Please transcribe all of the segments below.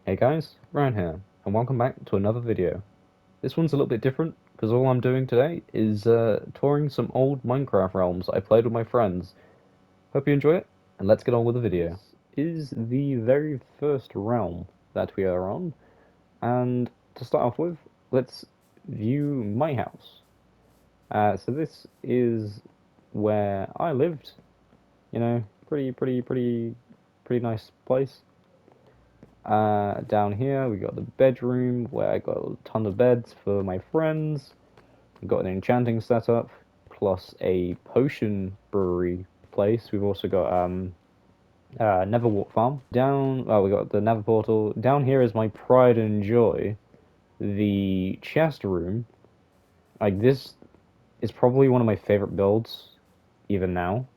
Hey guys, Ryan here, and welcome back to another video. This one's a little bit different, because all I'm doing today is touring some old Minecraft realms I played with my friends. Hope you enjoy it, and let's get on with the video. This is the very first realm that we are on, and to start off with, let's view my house. So this is where I lived, pretty nice place. Down here we got the bedroom where I got a ton of beds for my friends. We've got an enchanting setup, plus a potion brewery place. We've also got Neverwalk farm. We got the Nether portal. Down here is my pride and joy, the chest room. Like this is probably one of my favorite builds, even now.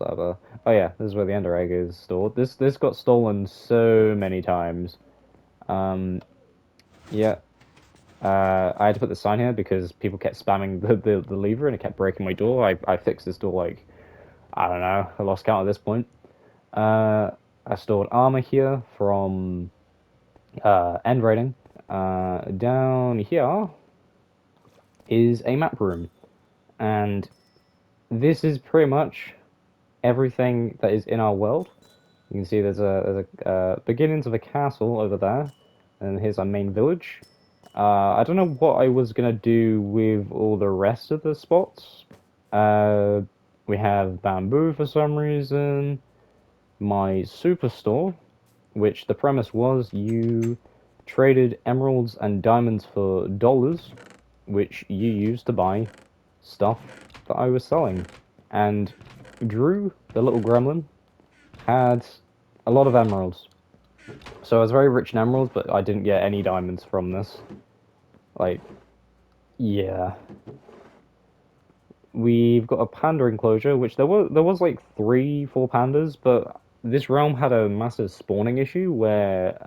Oh yeah, this is where the Ender Egg is stored. This got stolen so many times. Um, yeah, I had to put the sign here because people kept spamming the lever and it kept breaking my door. I fixed this door like, I don't know, I lost count at this point. Uh, I stored armor here from end raiding. Down here is a map room, and this is pretty much everything that is in our world. You can see there's a beginnings of a castle over there, and here's our main village. I don't know what I was gonna do with all the rest of the spots. Uh, we have bamboo for some reason. My superstore, which the premise was you traded emeralds and diamonds for dollars, which you used to buy stuff that I was selling. And Drew, the little gremlin, had a lot of emeralds. So I was very rich in emeralds, but I didn't get any diamonds from this. Like, yeah. We've got a panda enclosure, which there was like three, four pandas, but this realm had a massive spawning issue where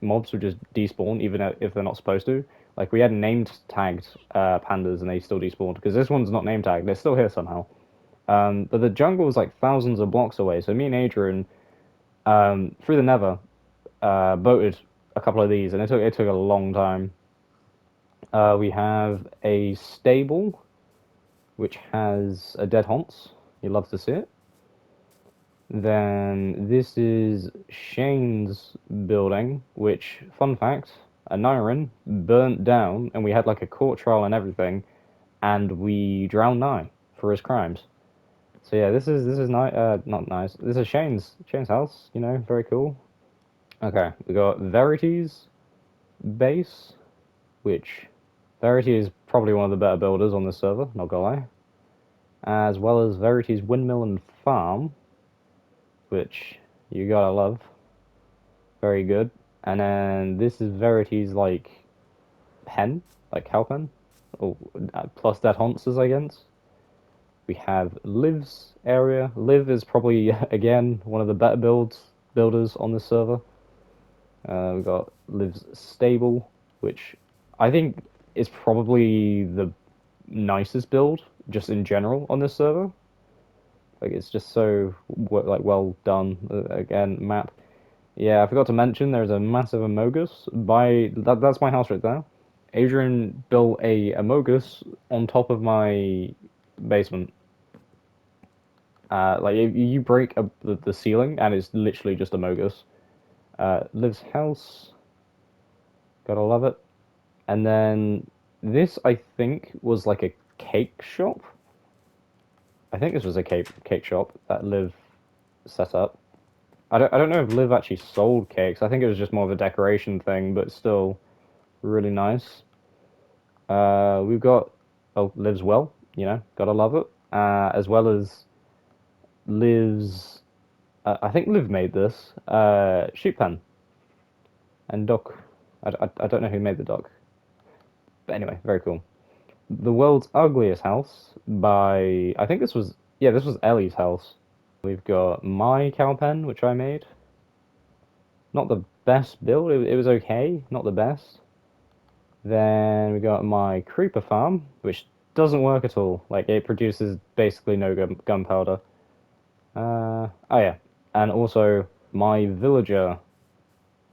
mobs would just despawn even if they're not supposed to. Like we had named tagged pandas and they still despawned because this one's not name tagged. They're still here somehow. But the jungle was like thousands of blocks away, so me and Adrian through the Nether boated a couple of these, and it took a long time. We have a stable which has a dead Haunts. You love to see it. Then this is Shane's building, which, fun fact, Anirin burnt down, and we had like a court trial and everything, and we drowned Nye for his crimes. So yeah, this is not nice. This is Shane's house. Very cool. Okay, we got Verity's base, which Verity is probably one of the better builders on this server. Not gonna lie. As well as Verity's windmill and farm, which you gotta love. Very good. And then this is Verity's like pen, like cow pen, oh, plus that Haunts' I guess. We have Liv's area. Liv is probably again one of the better builders on this server. We've got Liv's stable, which I think is probably the nicest build just in general on this server. Like it's just so well done. Again, map. Yeah, I forgot to mention there's a massive Amogus by that's my house right there. Adrian built a Amogus on top of my basement. Like if you break the ceiling and it's literally just Amogus. Liv's house, gotta love it. And then this I think was like a cake shop. I think this was a cake shop that Liv set up. I don't know if Liv actually sold cakes. I think it was just more of a decoration thing, but still really nice. We've got Liv's well, gotta love it. As well as Liv's, I think Liv made this sheep pen and duck. I don't know who made the duck, but anyway, very cool. The world's ugliest house by I think this was Ellie's house. We've got my cow pen, which I made. Not the best build. It was okay, not the best. Then we got my creeper farm, which doesn't work at all. Like it produces basically no gunpowder. Oh yeah, and also my villager.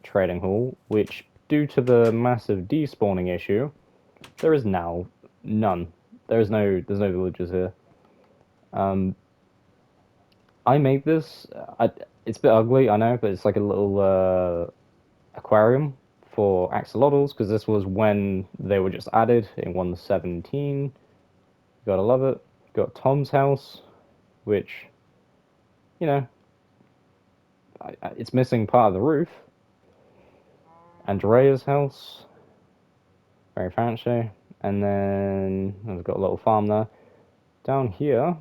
trading hall, which, due to the massive despawning issue, there is now none. There's no villagers here. Um, I made this. It's a bit ugly, I know, but it's like a little aquarium for axolotls because this was when they were just added in 1.17. Gotta love it. Got Tom's house, which, you know, it's missing part of the roof. Andrea's house, very fancy. And then I've got a little farm there. Down here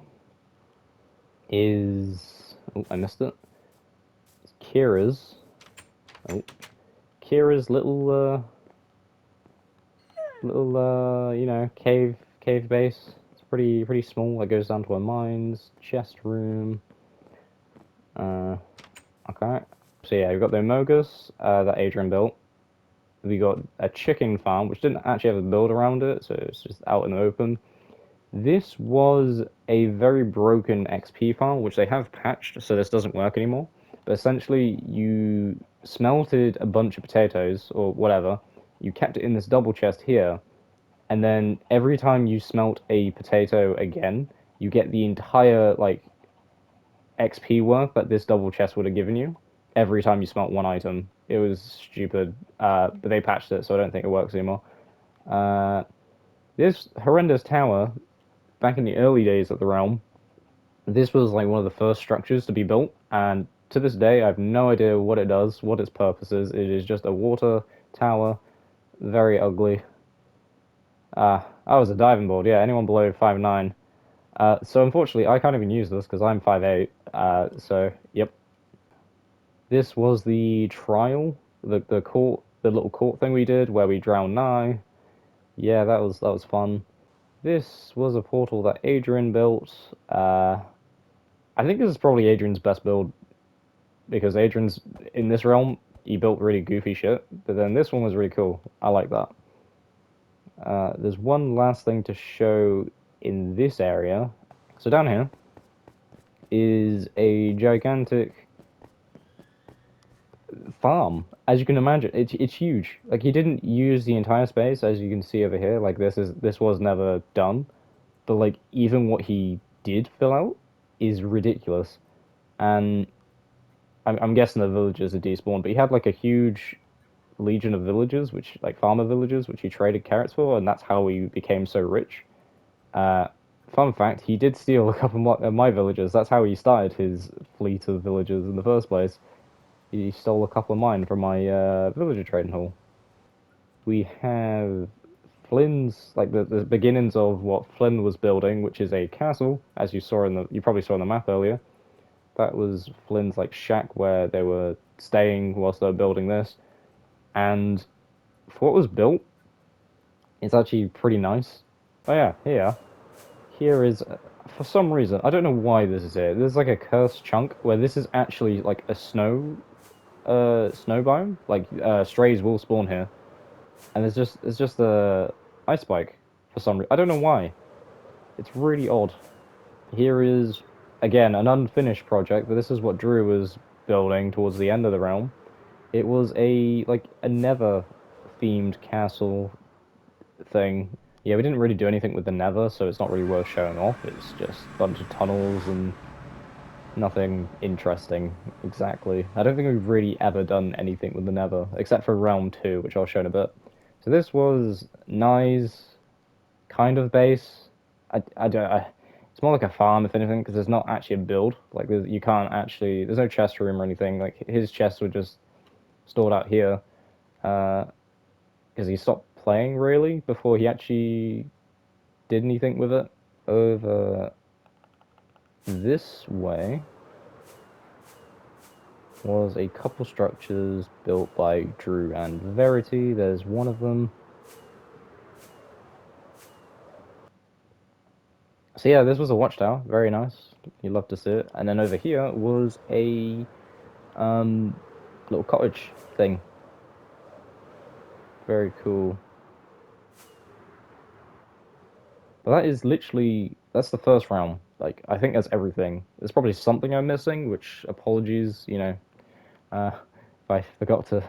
is, oh, I missed it. It's Kira's. Oh, Kira's you know, cave base. It's pretty small. It goes down to a mines, chest room. Okay. So yeah, we've got the Amogus that Adrian built. We got a chicken farm, which didn't actually have a build around it, so it's just out in the open. This was a very broken XP farm, which they have patched, so this doesn't work anymore. But essentially, you smelted a bunch of potatoes or whatever. You kept it in this double chest here, and then every time you smelt a potato again, you get the entire like XP worth that this double chest would have given you every time you smelt one item. It was stupid, but they patched it, so I don't think it works anymore. Uh, this horrendous tower, back in the early days of the realm, this was like one of the first structures to be built, and to this day, I have no idea what it does, what its purpose is. It is just a water tower, very ugly. Oh, was a diving board. Yeah, anyone below 5'9". So unfortunately, I can't even use this because I'm 5'8". So yep, this was the trial, the court, the little court thing we did where we drowned Nye. Yeah, that was fun. This was a portal that Adrian built. I think this is probably Adrian's best build because Adrian's in this realm. He built really goofy shit, but then this one was really cool. I like that. There's one last thing to show in this area. So down here is a gigantic farm. As you can imagine, it's huge. Like he didn't use the entire space, as you can see over here. Like this was never done, but like even what he did fill out is ridiculous. And I'm guessing the villagers are despawned, but he had like a huge legion of villagers, which like farmer villagers, which he traded carrots for, and that's how he became so rich. Uh, Fun fact: he did steal a couple of my villagers. That's how he started his fleet of villagers in the first place. He stole a couple of mine from my villager trading hall. We have Flynn's, like the beginnings of what Flynn was building, which is a castle, as you probably saw in the map earlier. That was Flynn's like shack where they were staying whilst they were building this. And for what was built, it's actually pretty nice. Oh yeah, here is for some reason I don't know why this is here. There's like a cursed chunk where this is actually like a snow biome. Like strays will spawn here, and it's just a ice spike for some reason. I don't know why. It's really odd. Here is again an unfinished project, but this is what Drew was building towards the end of the realm. It was a like a Nether themed castle thing. Yeah, we didn't really do anything with the Nether, so it's not really worth showing off. It's just a bunch of tunnels and nothing interesting exactly. I don't think we've really ever done anything with the Nether, except for Realm 2, which I'll show in a bit. So this was Nye's kind of base. I don't. It's more like a farm, if anything, because there's not actually a build. Like, you can't actually. There's no chest room or anything. Like, his chests were just stored out here. Because he stopped playing, really, before he actually did anything with it. Over this way was a couple structures built by Drew and Verity. There's one of them. So yeah, this was a watchtower. Very nice. You'd love to see it. And then over here was a um, little cottage thing. Very cool. But that is literally that's the first round. Like I think that's everything. There's probably something I'm missing, which apologies, if I forgot to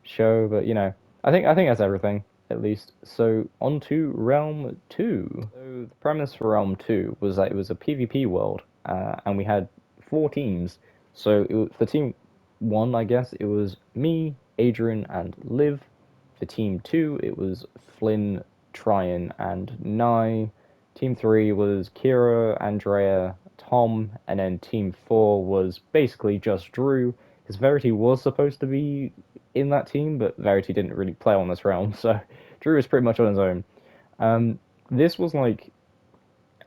show, but you know, I think that's everything at least. So on to Realm 2. So the premise for Realm 2 was that it was a PvP world, and we had 4 teams. So for team 1, I guess it was me, Adrian, and Liv. For team 2, it was Flynn, Tryon, and Nye. Team 3 was Kira, Andrea, Tom, and then team 4 was basically just Drew. Because Verity was supposed to be in that team, but Verity didn't really play on this realm, so Drew was pretty much on his own. This was like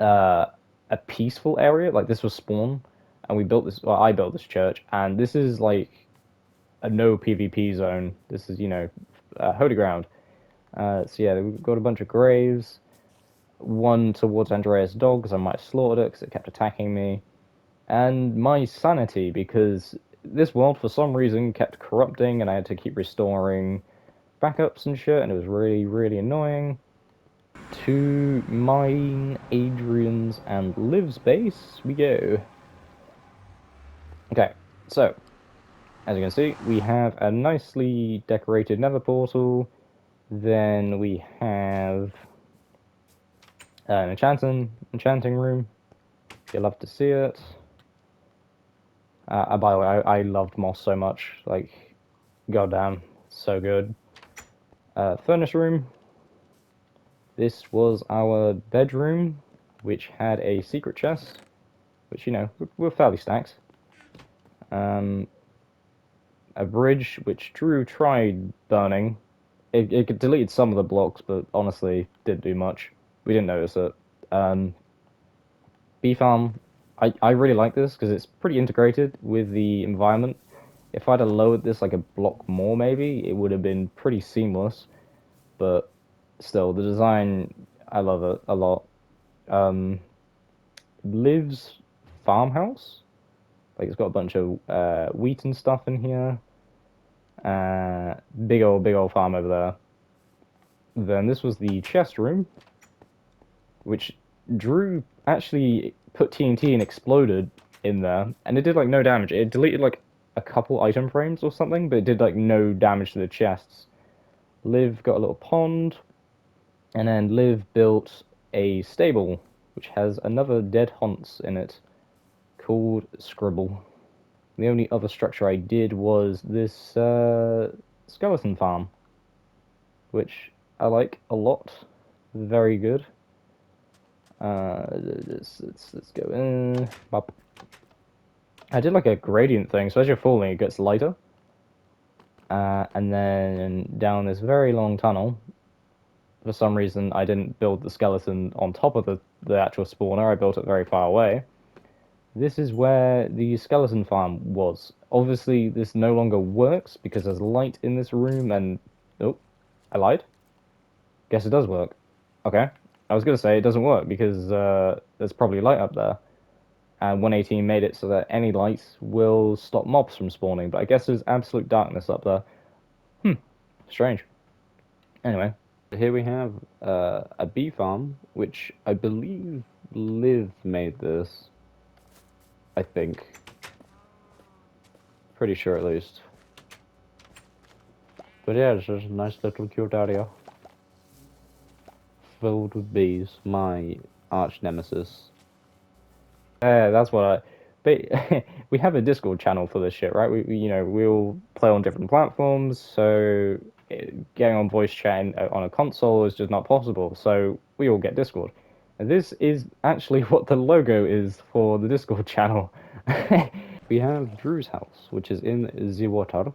uh, a peaceful area, like this was spawn, and we built this. Well, I built this church, and this is like a no PvP zone. This is holy ground. So yeah, we've got a bunch of graves. One towards Andrea's dog because I might have slaughtered it because it kept attacking me, and my sanity because this world for some reason kept corrupting and I had to keep restoring backups and shit, and it was really, really annoying. To mine Adrian's and Liv's base we go. Okay, so as you can see, we have a nicely decorated nether portal. Then we have an enchanting room. You'll love to see it. By the way, I loved Moss so much. Like, goddamn, so good. Furnace room. This was our bedroom, which had a secret chest, which, you know, were fairly stacked. A bridge, which Drew tried burning. It deleted some of the blocks, but honestly, didn't do much. We didn't notice it. Bee farm, I really like this because it's pretty integrated with the environment. If I'd have lowered this like a block more, maybe, it would have been pretty seamless. But still, the design, I love it a lot. Um, Liv's farmhouse. Like it's got a bunch of wheat and stuff in here. Big old farm over there. Then this was the chest room, which Drew actually put TNT and exploded in there, and it did like no damage. It deleted like a couple item frames or something, but it did like no damage to the chests. Liv got a little pond, and then Liv built a stable, which has another dead Hunts in it, called Scribble. The only other structure I did was this skeleton farm, which I like a lot. Very good. Let's go in. Bop. I did like a gradient thing, so as you're falling, it gets lighter. And then down this very long tunnel, for some reason, I didn't build the skeleton on top of the actual spawner. I built it very far away. This is where the skeleton farm was. Obviously, this no longer works because there's light in this room, and oh, I lied. Guess it does work. Okay. I was gonna say it doesn't work because there's probably light up there. And 118 made it so that any lights will stop mobs from spawning, but I guess there's absolute darkness up there. Strange. Anyway, here we have a bee farm, which I believe Liv made this. I think. Pretty sure at least. But yeah, it's just a nice little cute area. Filled with bees, my arch nemesis. Yeah, that's what I. But we have a Discord channel for this shit, right? We all play on different platforms, so getting on voice chat on a console is just not possible. So we all get Discord. And this is actually what the logo is for the Discord channel. We have Drew's house, which is in the water.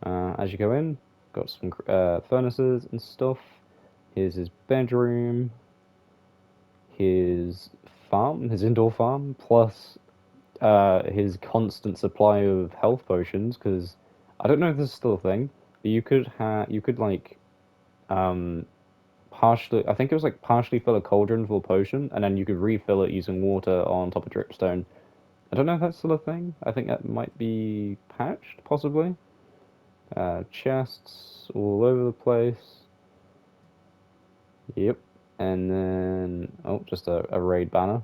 As you go in, got some furnaces and stuff. Here's his bedroom, his farm, his indoor farm, plus his constant supply of health potions. Because I don't know if this is still a thing, but you could like partially, I think it was like partially fill a cauldron full of potion, and then you could refill it using water on top of dripstone. I don't know if that's still a thing. I think that might be patched, possibly. Chests all over the place. Yep. And then, oh, just a raid banner.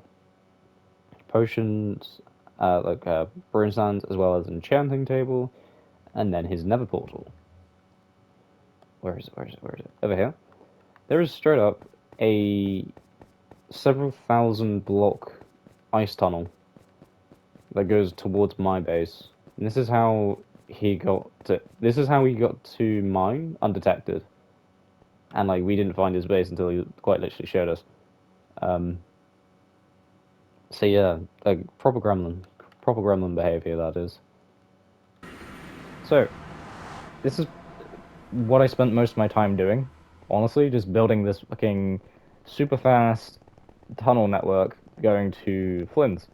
Potions, like brimstones, as well as enchanting table, and then his nether portal. Where is it? Where is it? Where is it? Over here. There is straight up a several thousand block ice tunnel that goes towards my base. And this is how he got to. This is how he got to mine undetected. And like we didn't find his base until he quite literally showed us. Um, so yeah, like proper gremlin behavior that is. So this is what I spent most of my time doing. Honestly, just building this fucking super fast tunnel network going to Flynn's.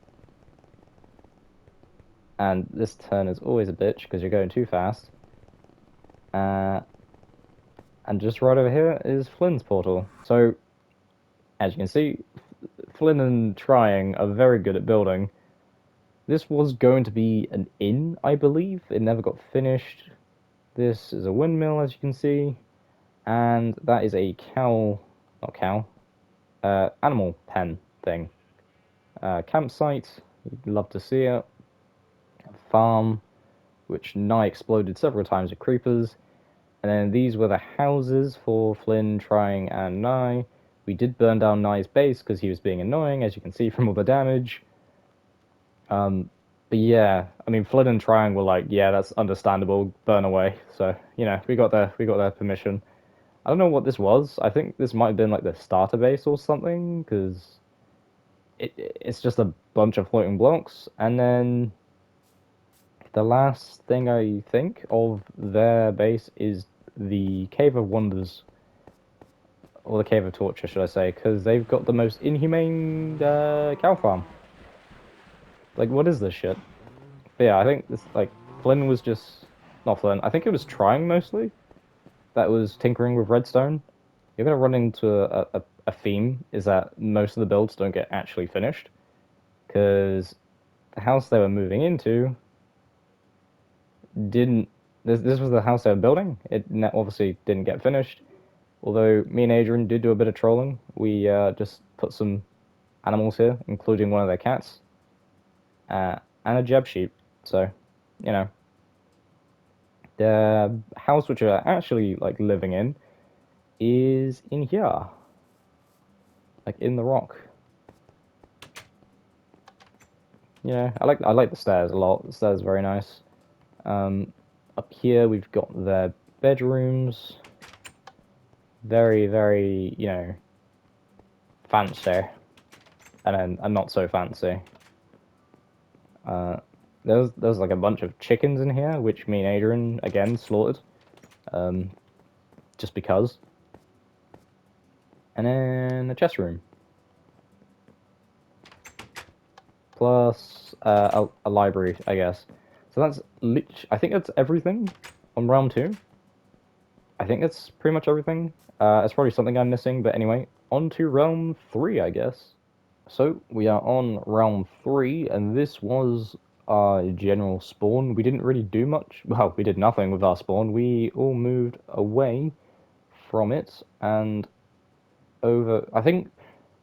And this turn is always a bitch because you're going too fast. And just right over here is Flynn's portal. So, as you can see, Flynn and Trying are very good at building. This was going to be an inn, I believe. It never got finished. This is a windmill, as you can see. And that is a animal pen thing. Campsite, you'd love to see it. Farm, which nigh exploded several times with creepers. And then these were the houses for Flynn, Trying, and Nye. We did burn down Nye's base because he was being annoying, as you can see from all the damage. But yeah, I mean, Flynn and Trying were like, yeah, that's understandable, burn away. So, you know, we got their permission. I don't know what this was. I think this might have been like the starter base or something, because it's just a bunch of floating blocks. And then the last thing I think of their base is the Cave of Wonders, or the Cave of Torture, should I say, because they've got the most inhumane cow farm. Like, what is this shit? But yeah, I think this, like, Flynn was just... Not Flynn, I think it was Trying mostly that was tinkering with redstone. You're going to run into a theme, is that most of the builds don't get actually finished, because the house they were moving into didn't... This was the house they were building. It obviously didn't get finished. Although me and Adrian did do a bit of trolling. We just put some animals here, including one of their cats, and a Jeb sheep. So, you know, the house which are actually like living in is in here, like in the rock. You know, I like the stairs a lot. The stairs are very nice. Up here we've got their bedrooms. Very, very, you know, fancy, and then not so fancy. There's like a bunch of chickens in here, which me and Adrian again slaughtered, just because. And then the chest room, plus a library, I guess. So that's I think that's everything on Realm 2. I think that's pretty much everything. It's probably something I'm missing, but anyway, on to Realm 3, I guess. So we are on Realm 3, and this was our general spawn. We didn't really do much. Well, we did nothing with our spawn. We all moved away from it, and over... I think,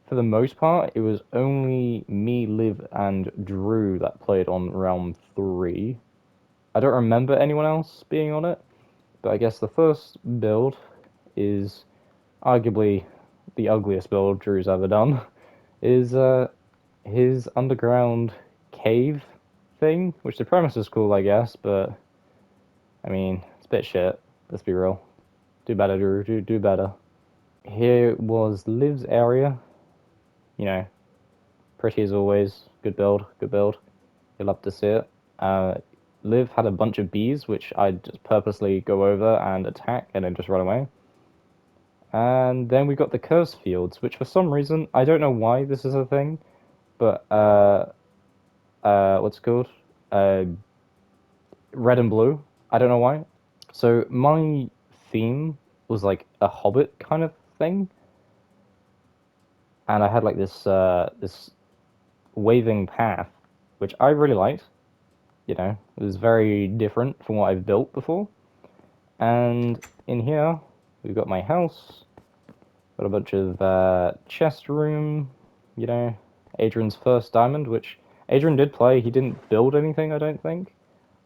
for the most part, it was only me, Liv, and Drew that played on Realm 3. I don't remember anyone else being on it, but I guess the first build is arguably the ugliest build Drew's ever done, is his underground cave thing, which the premise is cool, I guess, but I mean, it's a bit shit. Let's be real. Do better, Drew. Do better. Here was Liv's area. You know, pretty as always. Good build. Good build. You'll love to see it. Liv had a bunch of bees, which I'd just purposely go over and attack and then just run away. And then we got the curse fields, which for some reason, I don't know why this is a thing, but what's it called? Red and blue. I don't know why. So my theme was like a Hobbit kind of thing, and I had like this waving path, which I really liked. You know, it was very different from what I've built before. And in here, we've got my house, got a bunch of chest room. You know, Adrian's first diamond, which Adrian did play. He didn't build anything, I don't think.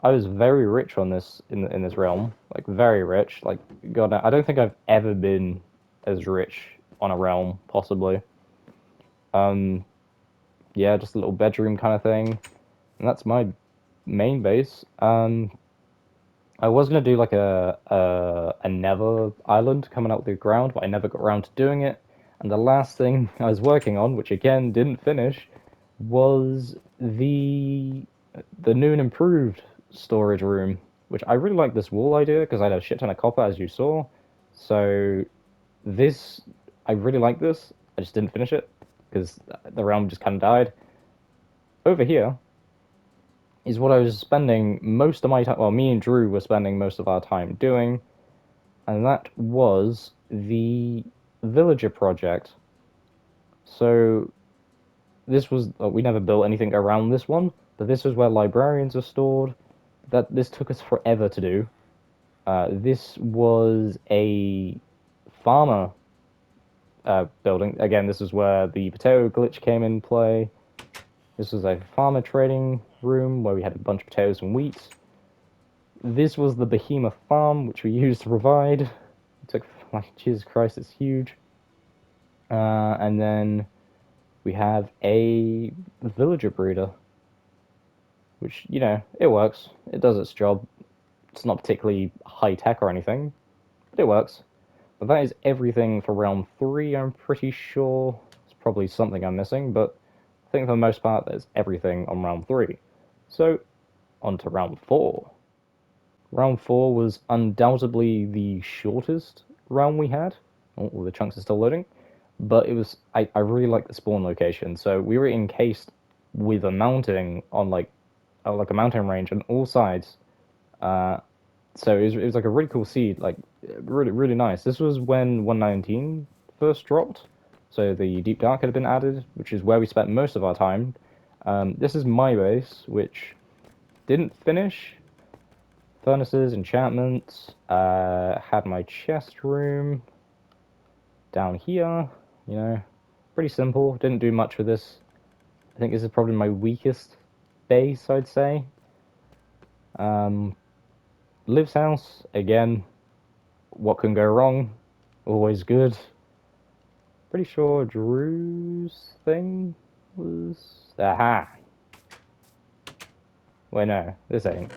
I was very rich on this in this realm. like very rich. Like, God, I don't think I've ever been as rich on a realm, possibly. Um, yeah, just a little bedroom kind of thing, and that's my main base. I was gonna do like a Nether island coming out of the ground, but I never got around to doing it. And the last thing I was working on, which again didn't finish, was the new and improved storage room, which I really like this wall idea because I had a shit ton of copper, as you saw. So this, I really like this. I just didn't finish it because the realm just kind of died. Over here is what I was spending most of my time. Well, me and Drew were spending most of our time doing, and that was the villager project. So this was we never built anything around this one, but this was where librarians are stored. That this took us forever to do. This was a farmer building. Again, this is where the potato glitch came in play. This was a farmer trading room where we had a bunch of potatoes and wheat. This was the behemoth farm, which we used to provide. It took, like, Jesus Christ, it's huge. And then we have a villager breeder, which, you know, it works. It does its job. It's not particularly high tech or anything, but it works. But that is everything for round 3, I'm pretty sure. There's probably something I'm missing, but I think for the most part, that's everything on round 3. So, on to round 4. Round 4 was undoubtedly the shortest round we had. Oh, the chunks are still loading. But it was, I really like the spawn location. So we were encased with a mountain on like a mountain range on all sides. Uh, so it was like a really cool seed, like really, really nice. This was when 119 first dropped. So the Deep Dark had been added, which is where we spent most of our time. This is my base, which didn't finish. Furnaces, enchantments, had my chest room down here, you know, pretty simple, didn't do much with this. I think this is probably my weakest base, I'd say. Um, Liv's house, again, what can go wrong? Always good. Pretty sure Drew's thing was... Aha! Wait, no, this ain't.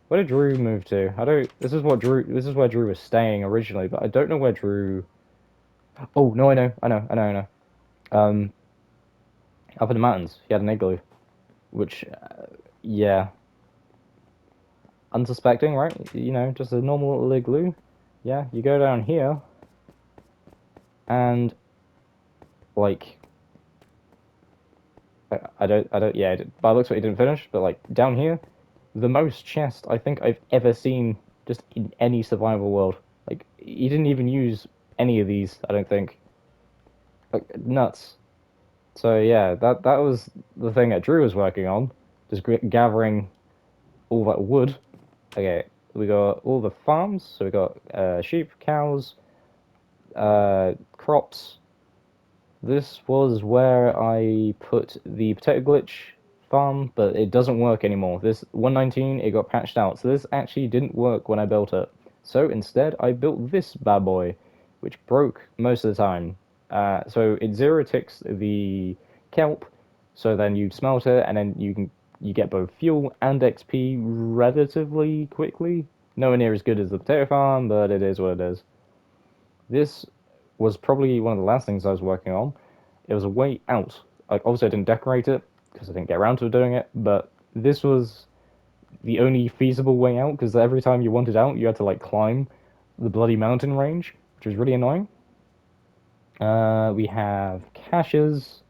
Where did Drew move to? I don't... This is where Drew was staying originally, but I don't know where Drew... Oh, no, I know. Um, Up in the mountains, he had an igloo, which, yeah, unsuspecting, right? You know, just a normal little igloo. Yeah, you go down here, and like, yeah, by the looks of it, he didn't finish, but like down here, the most chest I think I've ever seen just in any survival world. Like, he didn't even use any of these, I don't think. Like, nuts. So yeah, that was the thing that Drew was working on, just gathering all that wood. Okay, we got all the farms. So we got sheep, cows, crops. This was where I put the potato glitch farm, but it doesn't work anymore. This 119, it got patched out, so this actually didn't work when I built it. So instead, I built this bad boy, which broke most of the time. So it zero ticks the kelp, so then you smelt it, and then you get both fuel and XP relatively quickly. Nowhere near as good as the potato farm, but it is what it is. This was probably one of the last things I was working on. It was a way out. Like, obviously, I didn't decorate it because I didn't get around to doing it, but this was the only feasible way out because every time you wanted out, you had to like climb the bloody mountain range, which was really annoying. We have Cash's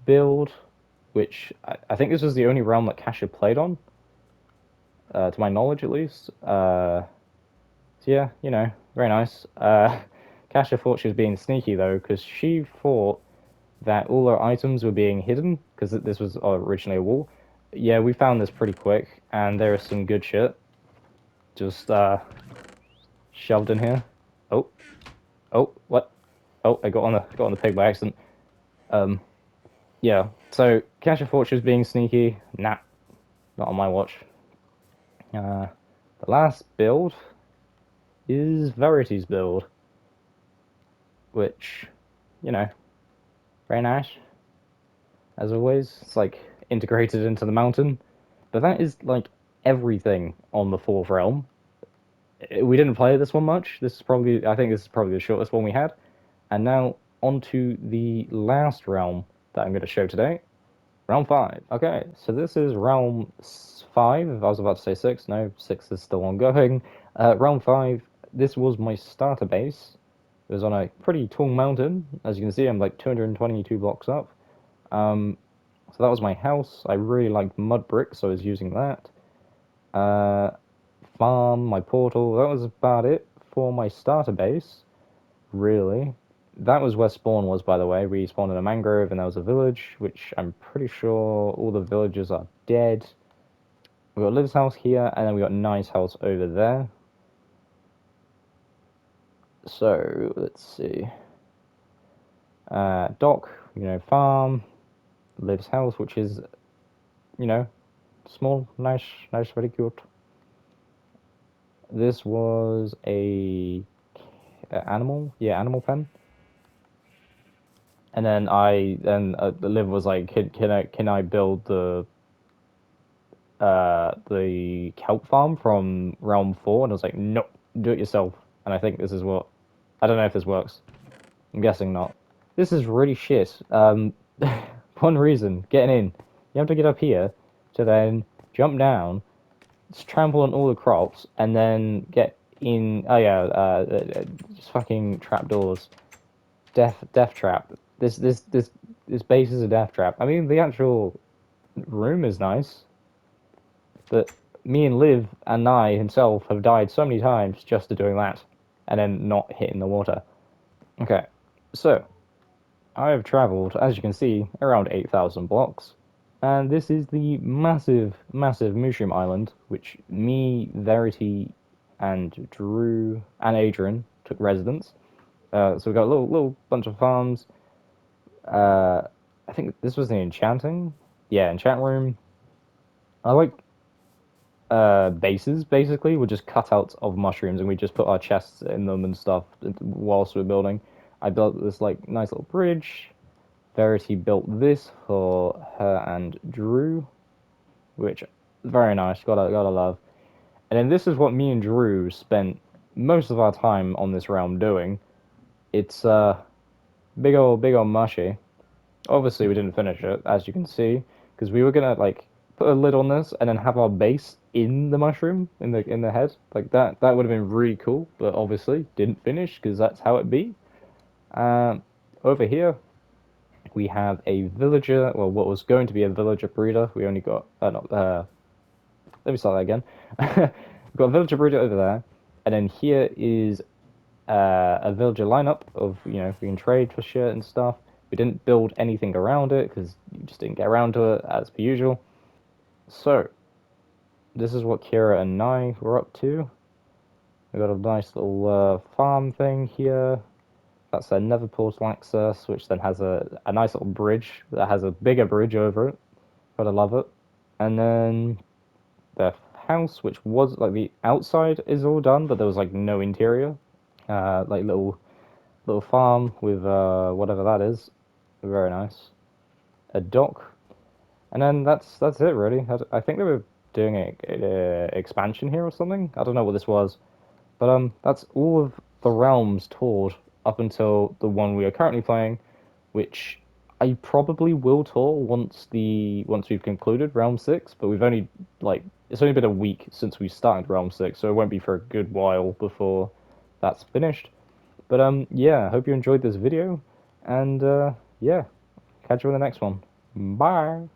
build, which I think this was the only realm that Cash had played on, to my knowledge at least. So yeah, you know, very nice. Kasha thought she was being sneaky though, because she thought that all her items were being hidden, because this was originally a wall. Yeah, we found this pretty quick, and there is some good shit just shoved in here. Oh, oh, what? Oh, I got on the pig by accident. Um, yeah. So Kasha thought she was being sneaky. Nah, not on my watch. The last build. is Verity's build, which, you know, very nice, as always. It's like integrated into the mountain. But that is like everything on the fourth realm. We didn't play this one much. I think this is probably the shortest one we had. And now onto the last realm that I'm going to show today, Realm 5. Okay, so this is Realm 5. I was about to say 6. No, 6 is still ongoing. Realm 5, this was my starter base. It was on a pretty tall mountain. As you can see, I'm like 222 blocks up. So that was my house. I really liked mud bricks, so I was using that. Farm, my portal, that was about it for my starter base, really. That was where spawn was, by the way. We spawned in a mangrove and there was a village, which I'm pretty sure all the villagers are dead. We got Liv's house here, and then we got Nye's house over there. So, let's see. Dock, farm. Liv's house, which is, small, nice, very cute. This was a animal, yeah, animal pen. And then Liv was like, can I build the kelp farm from Realm 4? And I was like, no, do it yourself. And I think this is what, I don't know if this works. I'm guessing not. This is really shit. One reason, getting in. You have to get up here to then jump down, trample on all the crops, and then get in. Oh yeah, just fucking trapdoors. Death trap. This base is a death trap. I mean, the actual room is nice, but me and Liv and Nye himself have died so many times just to doing that, and then not hitting the water. Okay, so I have travelled, as you can see, around 8,000 blocks, and this is the massive, massive Mushroom Island, which me, Verity, and Drew and Adrian took residence. So we got a little bunch of farms. I think this was the enchanting. Yeah, enchant room. I like bases basically. We're just cutouts of mushrooms, and we just put our chests in them and stuff whilst we're building. I built this like nice little bridge. Verity built this for her and Drew, which very nice. Gotta love. And then this is what me and Drew spent most of our time on this realm doing. It's big old mushy. Obviously, we didn't finish it, as you can see, because we were gonna like put a lid on this and then have our base in the mushroom in the head. Like that would have been really cool, but obviously didn't finish because that's how it be. Over here we have a villager, well, what was going to be a villager breeder. We only got not let me start that again. We've got a villager breeder over there, and then here is a villager lineup of, we can trade for shit and stuff. We didn't build anything around it because you just didn't get around to it as per usual. So, this is what Kira and Nye were up to. We got a nice little farm thing here. That's a nether portal access, which then has a nice little bridge that has a bigger bridge over it. Gotta love it. And then the house, which was like the outside is all done, but there was like no interior. Like little farm with whatever that is. Very nice. A dock, and then that's it really. I think they were doing a expansion here or something. I don't know what this was, but that's all of the realms toured up until the one we are currently playing, which I probably will tour once we've concluded Realm 6. But we've only it's only been a week since we started Realm 6, so it won't be for a good while before that's finished. But yeah, I hope you enjoyed this video, and yeah, catch you in the next one. Bye.